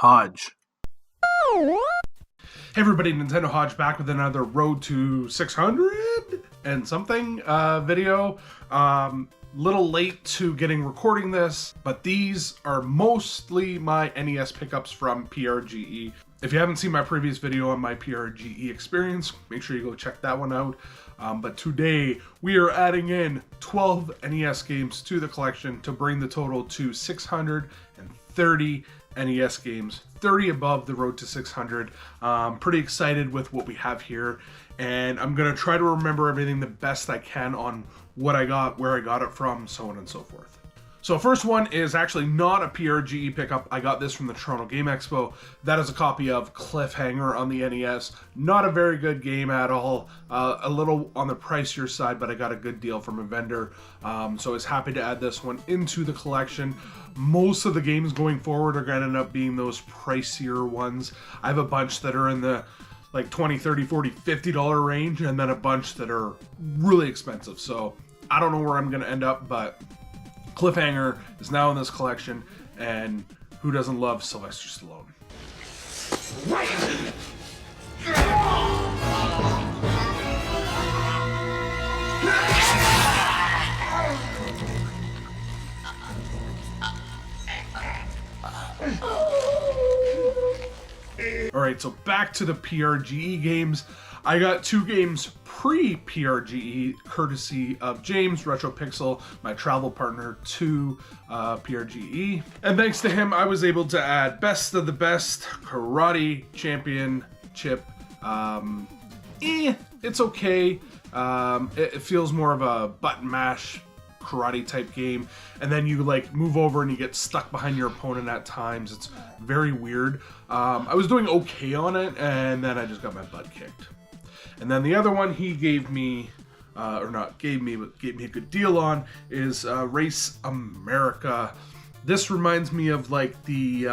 Hodge. Hey everybody, Nintendo Hodge back with another Road to 600 and something video. Little late to recording this, but these are mostly my NES pickups from PRGE. If you haven't seen my previous video on my PRGE experience, make sure you go check that one out. But today we are adding in 12 NES games to the collection to bring the total to 630 NES games, 30 above the Road to 600. Pretty excited with what we have here, and I'm gonna try to remember everything the best I can on what I got, where I got it from, so on and so forth. So first one is actually not a PRGE pickup. I got this from the Toronto Game Expo. That is a copy of Cliffhanger on the NES. Not a very good game at all. A little on the pricier side, but I got a good deal from a vendor. So I was happy to add this one into the collection. Most of the games going forward are going to end up being those pricier ones. I have a bunch that are in the like $20, $30, $40, $50 range, and then a bunch that are really expensive. So I don't know where I'm going to end up, but Cliffhanger is now in this collection, and who doesn't love Sylvester Stallone? Alright, so back to the PRGE games. I got two games pre-PRGE, courtesy of James, Retro Pixel, my travel partner to PRGE. And thanks to him, I was able to add Best of the Best Karate Championship. It's okay. It feels more of a button mash karate type game, and then you like move over and you get stuck behind your opponent at times. It's very weird. I was doing okay on it, and then I just got my butt kicked. And then the other one he gave me, or not gave me, but gave me a good deal on, is Race America. This reminds me of like the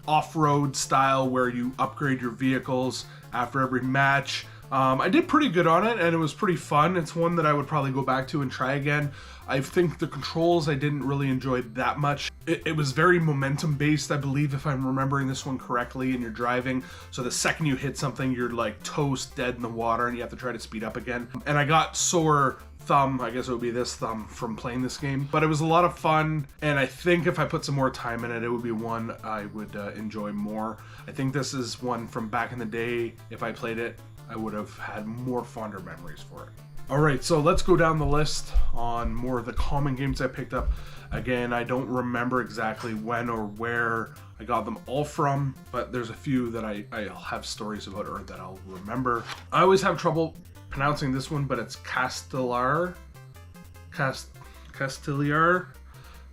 off-road style where you upgrade your vehicles after every match. I did pretty good on it, and it was pretty fun. It's one that I would probably go back to and try again. I think the controls I didn't really enjoy that much. It was very momentum based, I believe, if I'm remembering this one correctly, and you're driving. So the second you hit something, you're like toast dead in the water, and you have to try to speed up again. And I got sore thumb, I guess it would be this thumb, from playing this game. But it was a lot of fun, and I think if I put some more time in it, it would be one I would enjoy more. I think this is one from back in the day. If I played it, I would have had more fonder memories for it. Alright, so let's go down the list on more of the common games I picked up. Again, I don't remember exactly when or where I got them all from, but there's a few that I'll have stories about or that I'll remember. I always have trouble pronouncing this one, but it's Castellar.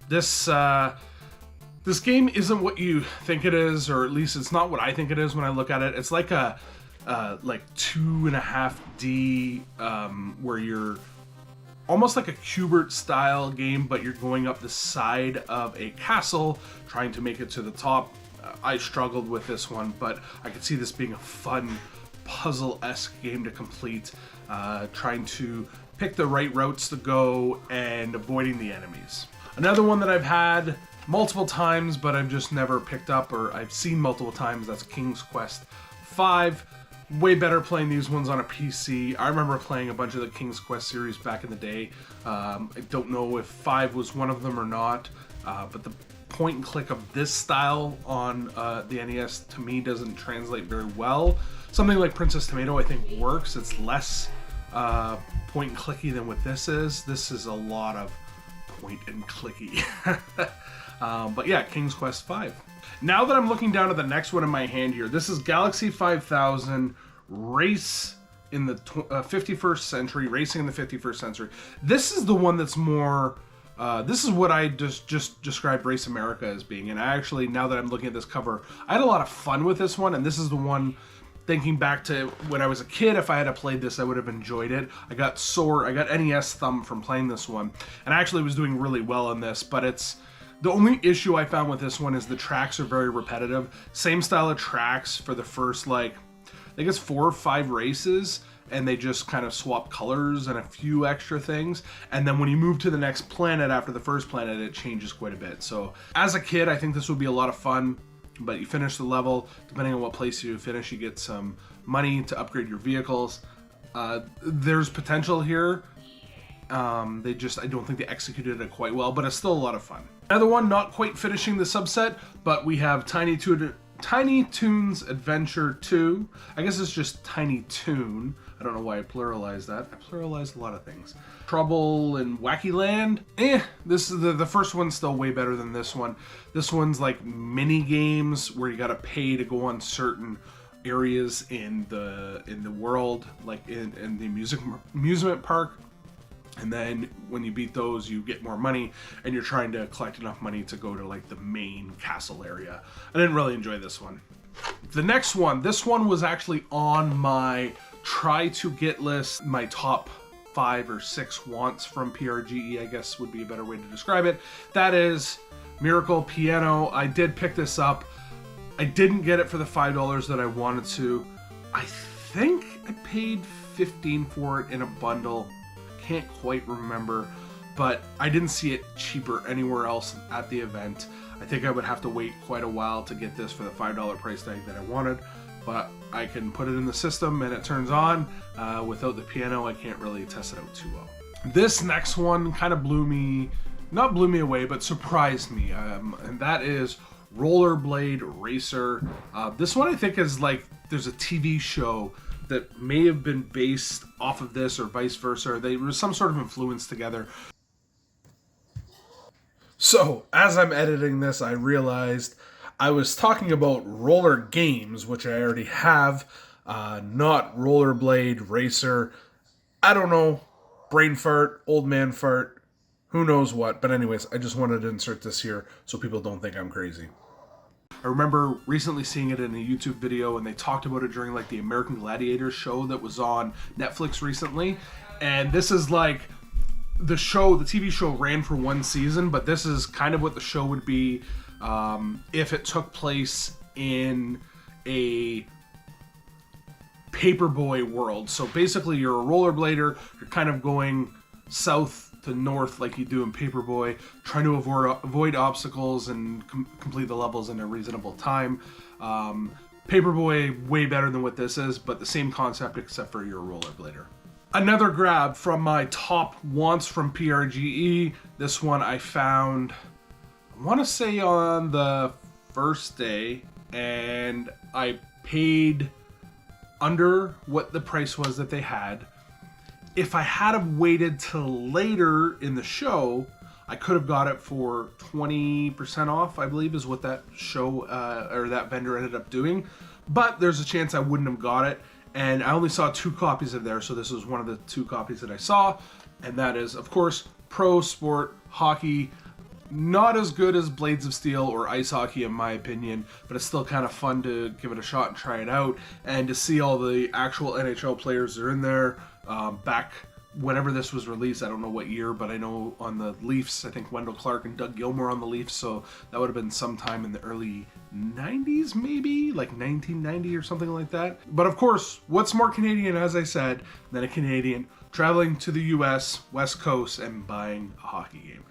This game isn't what you think it is, or at least it's not what I think it is when I look at it. It's like a like 2.5D where you're almost like a Cubert style game, but you're going up the side of a castle trying to make it to the top. I struggled with this one, but I could see this being a fun puzzle-esque game to complete, trying to pick the right routes to go and avoiding the enemies. Another one that I've had multiple times but I've just never picked up, or I've seen multiple times, that's King's Quest V. Way better playing these ones on a PC. I remember playing a bunch of the King's Quest series back in the day. I don't know if 5 was one of them or not, but the point and click of this style on the NES to me doesn't translate very well. Something like Princess Tomato I think works. It's less point and clicky than what this is. This is a lot of point and clicky. But yeah, King's Quest V. Now that I'm looking down at the next one in my hand here, this is Galaxy 5000 Race in the 51st Century, Racing in the 51st Century. This is the one that's more, this is what I just described Race America as being. And I actually, now that I'm looking at this cover, I had a lot of fun with this one, and this is the one, thinking back to when I was a kid, if I had played this, I would have enjoyed it. I got NES thumb from playing this one, and I actually was doing really well in this, but it's, the only issue I found with this one is the tracks are very repetitive. Same style of tracks for the first, like, I think it's 4 or 5 races, and they just kind of swap colors and a few extra things. And then when you move to the next planet after the first planet, it changes quite a bit. So as a kid, I think this would be a lot of fun. but you finish the level. Depending on what place you finish, you get some money to upgrade your vehicles. There's potential here. I don't think they executed it quite well, but it's still a lot of fun. Another one, not quite finishing the subset, but we have Tiny Toons Adventure 2. I guess it's just Tiny Toon. I don't know why I pluralized that. I pluralized a lot of things. Trouble in Wacky Land. This is the first one's still way better than this one. This one's like mini games where you gotta pay to go on certain areas in the world, like in the amusement park. And then when you beat those, you get more money, and you're trying to collect enough money to go to like the main castle area. I didn't really enjoy this one. The next one, this one was actually on my try to get list, my top 5 or 6 wants from PRGE, I guess would be a better way to describe it. That is Miracle Piano. I did pick this up. I didn't get it for the $5 that I wanted to. I think I paid $15 for it in a bundle. Can't quite remember, but I didn't see it cheaper anywhere else at the event. I think I would have to wait quite a while to get this for the $5 price tag that I wanted, but I can put it in the system and it turns on. Without the piano, I can't really test it out too well. This next one kind of not blew me away, but surprised me, and that is Rollerblade Racer. This one I think is like, there's a TV show that may have been based off of this or vice versa. There was some sort of influence together. So, as I'm editing this, I realized I was talking about roller games, which I already have, not Rollerblade Racer. I don't know, brain fart, old man fart, who knows what. But anyways, I just wanted to insert this here so people don't think I'm crazy. I remember recently seeing it in a YouTube video, and they talked about it during like the American Gladiator show that was on Netflix recently. And this is like the TV show ran for 1 season, but this is kind of what the show would be if it took place in a paperboy world. So basically you're a rollerblader, you're kind of going south to north like you do in Paperboy, trying to avoid obstacles and complete the levels in a reasonable time. Paperboy way better than what this is, but the same concept except for you're a rollerblader. Another grab from my top wants from PRGE. This one I found, I want to say on the first day, and I paid under what the price was that they had. If I had have waited till later in the show, I could have got it for 20% off, I believe is what that show or that vendor ended up doing. But there's a chance I wouldn't have got it. And I only saw 2 copies of there, so this was one of the 2 copies that I saw. And that is, of course, Pro Sport Hockey. Not as good as Blades of Steel or Ice Hockey in my opinion, but it's still kind of fun to give it a shot and try it out. And to see all the actual NHL players that are in there. Back whenever this was released, I don't know what year, but I know on the Leafs, I think Wendell Clark and Doug Gilmour on the Leafs, so that would have been sometime in the early 90s maybe, like 1990 or something like that. But of course, what's more Canadian, as I said, than a Canadian traveling to the US, West Coast, and buying a hockey game?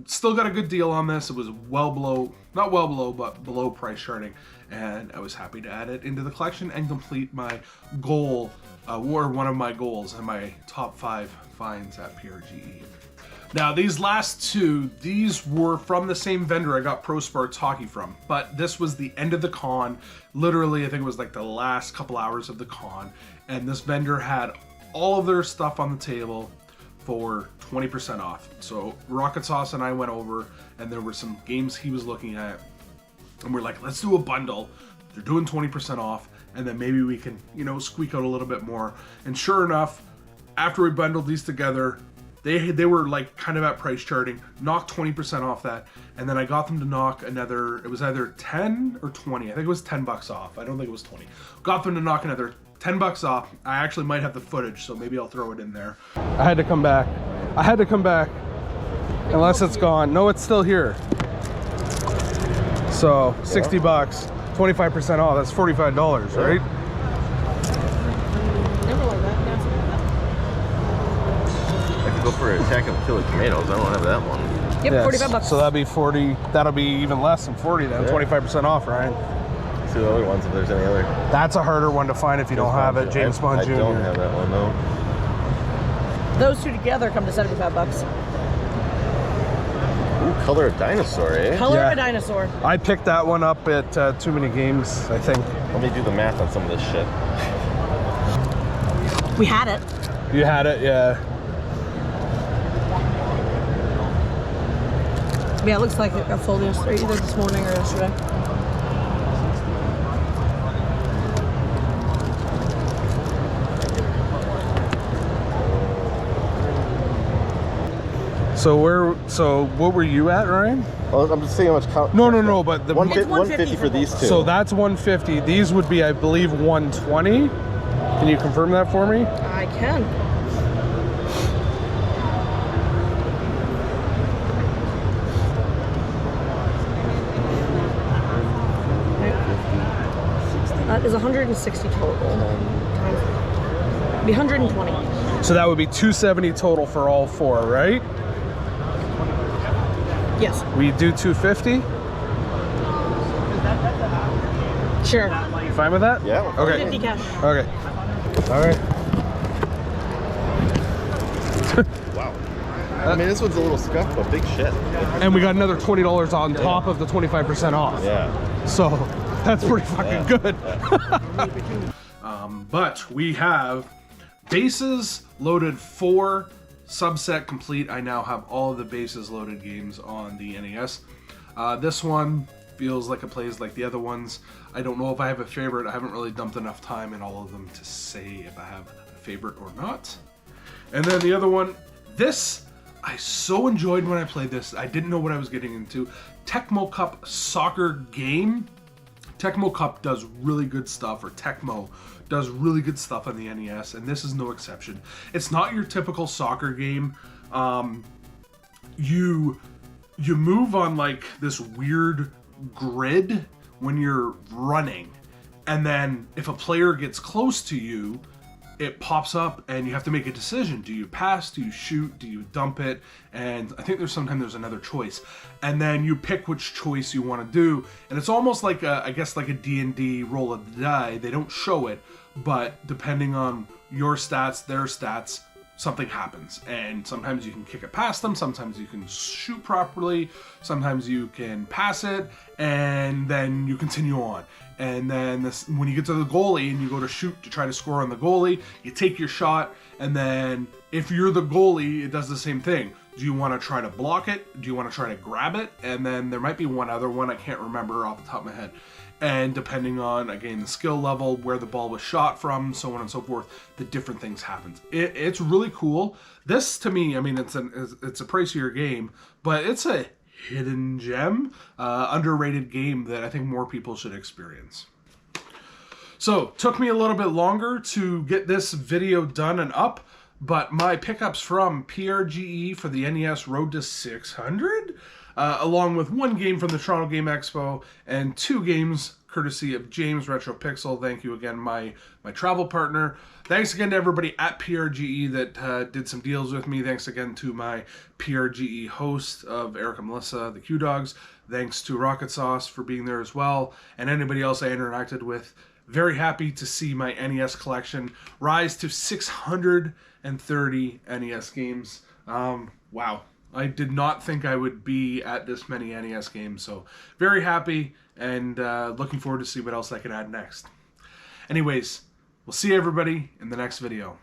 Still got a good deal on this. It was well below, not well below, but below price charting, and I was happy to add it into the collection and complete my goal, or one of my goals in my top 5 finds at PRGE. Now these last 2, these were from the same vendor I got Pro Sports Hockey from, but this was the end of the con. Literally, I think it was like the last couple hours of the con, and this vendor had all of their stuff on the table for 20% off. So Rocket Sauce and I went over, and there were some games he was looking at, and we're like, let's do a bundle. They're doing 20% off, and then maybe we can, you know, squeak out a little bit more. And sure enough, after we bundled these together, they were like kind of at price charting, knocked 20% off that, and then I got them to knock another, it was either 10 or 20. I think it was $10 off. I don't think it was 20. Got them to knock another $10 off. I actually might have the footage, so maybe I'll throw it in there. I had to come back. Unless it's gone. No, it's still here. So $60, 25% off. That's $45, right? I could go for Attack of the Killer Tomatoes. I don't have that one. Yep, Yes. 45 bucks. So that'll be 40. That'll be even less than 40 then. Yeah. 25% off, Ryan. See the other ones if there's any other. That's a harder one to find if you don't have it. James Bond Jr. I don't have that one, no. Those two together come to 75 bucks. Ooh, Color of Dinosaur, eh? Color Yeah. of a Dinosaur. I picked that one up at Too Many Games, I think. Let me do the math on some of this shit. We had it. You had it, yeah. Yeah, it looks like it got sold yesterday, either this morning or yesterday. So what were you at, Ryan? Oh, I'm just saying how much. No, but the 150 for these two. So that's 150. These would be, I believe, 120. Can you confirm that for me? I can. That is 160 total. Be 120. So that would be 270 total for all four, right? Yes. We do 250. Sure. You fine with that? Yeah. Okay. 50 cash. Okay. All right. Wow. I mean, this one's a little scuffed, but big shit. And we got another $20 on top of the 25% off. Yeah. So that's pretty fucking good. But we have bases loaded 4, subset complete. I now have all of the bases loaded games on the NES. This one feels like it plays like the other ones. I don't know if I have a favorite. I haven't really dumped enough time in all of them to say if I have a favorite or not. And then the other one, this I so enjoyed when I played this. I didn't know what I was getting into. Tecmo Cup soccer game. Tecmo Cup does really good stuff, or Tecmo does really good stuff on the NES, and this is no exception. It's not your typical soccer game. You move on like this weird grid when you're running, and then if a player gets close to you, it pops up and you have to make a decision. Do you pass? Do you shoot? Do you dump it? And I think there's another choice. And then you pick which choice you want to do. And it's almost like I guess like a D&D roll of the die. They don't show it, but depending on your stats, their stats, something happens. And sometimes you can kick it past them, sometimes you can shoot properly, sometimes you can pass it, and then you continue on. And then when you get to the goalie and you go to shoot to try to score on the goalie, you take your shot, and then if you're the goalie, it does the same thing. Do you want to try to block it? Do you want to try to grab it? And then there might be one other one, I can't remember off the top of my head. And depending on, again, the skill level, where the ball was shot from, so on and so forth, the different things happen. It's really cool. This, to me, I mean, it's a pricier game, but it's a hidden gem, underrated game that I think more people should experience. So, took me a little bit longer to get this video done and up, but my pickups from PRGE for the NES Road to 600, along with one game from the Toronto Game Expo, and 2 games courtesy of James Retro Pixel. Thank you again, my travel partner. Thanks again to everybody at PRGE that did some deals with me. Thanks again to my PRGE host of Eric and Melissa, the Q-Dogs. Thanks to Rocket Sauce for being there as well, and anybody else I interacted with. Very happy to see my NES collection rise to 630 NES games. Wow. I did not think I would be at this many NES games, so very happy, and looking forward to see what else I can add next. Anyways, we'll see everybody in the next video.